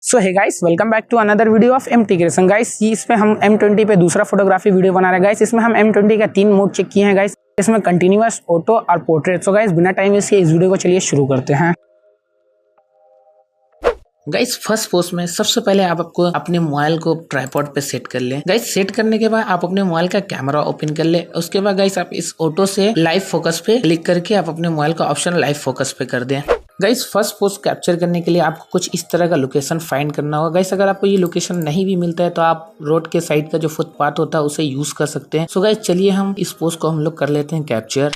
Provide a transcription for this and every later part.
So hey guys, welcome back to another video of M creation. Guys इसमें हम M20 पे दूसरा photography video बना रहे हैं। गाइस इसमें हम M20 का 3 मोड चेक किए हैं। गाइस इसमें कंटिन्यूअस, ऑटो और पोर्ट्रेट। सो गाइस बिना टाइम वेस्ट किए इस वीडियो को चलिए शुरू करते हैं। गाइस फर्स्ट पोस्ट में सबसे पहले आपको अपने मोबाइल को ट्राइपॉड पे सेट कर लें। गाइस सेट करने के बाद आप अपने मोबाइल का कैमरा ओपन कर ले। उसके बाद गाइस आप इस ऑटो से लाइव फोकस पे क्लिक करके आप अपने मोबाइल का ऑप्शन लाइव फोकस पे कर दें। गाइस फर्स्ट पोस्ट कैप्चर करने के लिए आपको कुछ इस तरह का लोकेशन फाइंड करना होगा। गाइस अगर आपको ये लोकेशन नहीं भी मिलता है तो आप रोड के साइड का जो फुटपाथ होता है उसे यूज कर सकते हैं। सो गाइस चलिए हम इस पोस्ट को हम लोग कर लेते हैं कैप्चर।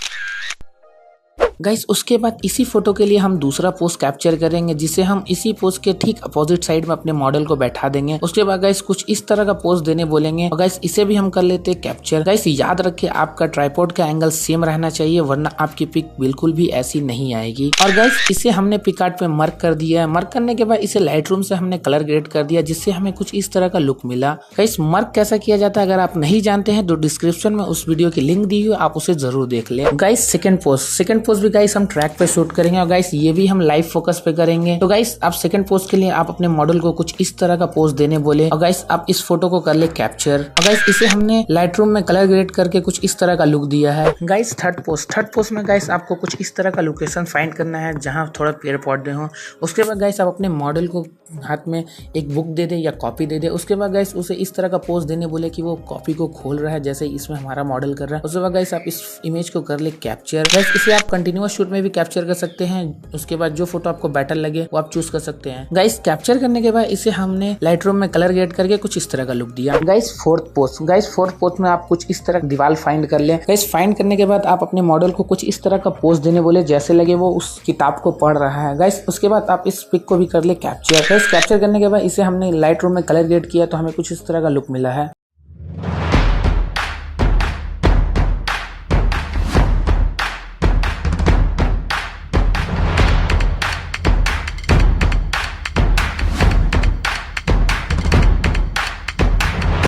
गाइस उसके बाद इसी फोटो के लिए हम दूसरा पोस्ट कैप्चर करेंगे, जिसे हम इसी पोस्ट के ठीक अपोजिट साइड में अपने मॉडल को बैठा देंगे। उसके बाद गाइस कुछ इस तरह का पोस्ट देने बोलेंगे और गाइस इसे भी हम कर लेते हैं कैप्चर। गाइस याद रखिए आपका ट्राइपॉड का एंगल सेम रहना चाहिए, वरना आपकी पिक बिल्कुल भी ऐसी नहीं आएगी। और गाइस इसे हमने पिकआर्ट पे मार्क कर दिया है। मार्क करने के बाद इसे लाइट रूम से हमने कलर ग्रेड कर दिया, जिससे हमें कुछ इस तरह का लुक मिला। गाइस मार्क कैसा किया जाता है अगर आप नहीं जानते हैं तो डिस्क्रिप्शन में उस वीडियो की लिंक दी हुई, आप उसे जरूर देख ले। गाइस सेकंड पोस्ट भी गाइस हम ट्रैक पे शूट करेंगे और गाइस ये भी हम लाइव फोकस पे करेंगे। तो गाइस आप सेकंड पोस्ट के लिए आप अपने मॉडल को कुछ इस तरह का पोज देने बोले और गाइस आप इस फोटो को कर ले कैप्चर। और गाइस इसे हमने लाइट रूम में कलर ग्रेड करके कुछ इस तरह का लुक दिया है। गाइस थर्ड पोस्ट में गाइस आपको कुछ इस तरह का लोकेशन फाइंड करना है जहां थोड़ा पेड़ पौधे हो। उसके बाद गाइस आप अपने मॉडल को हाथ में एक बुक दे दे या कॉपी दे दे। उसके बाद गाइस उसे इस तरह का पोज देने बोले कि वो कॉपी को खोल रहा है, जैसे इसमें हमारा मॉडल कर रहा है। उसके बाद गाइस आप इस इमेज को कर ले कैप्चर। गाइस इसे आप कंटिन्यूअस शूट में भी कैप्चर कर सकते हैं। उसके बाद जो फोटो आपको बेटर लगे वो आप चूज कर सकते हैं। गाइस कैप्चर करने के बाद इसे हमने लाइट रूम में कलर ग्रेड करके कुछ इस तरह का लुक दिया। गाइस फोर्थ पोस्ट में आप कुछ इस तरह दीवार फाइंड कर ले। गाइस फाइंड करने के बाद आप अपने मॉडल को कुछ इस तरह का पोज देने बोले जैसे लगे वो उस किताब को पढ़ रहा है। गाइस उसके बाद आप इस पिक को भी कर ले कैप्चर। गाइस कैप्चर करने के बाद इसे हमने लाइट रूम में कलर ग्रेड किया तो हमें कुछ इस तरह का लुक मिला है।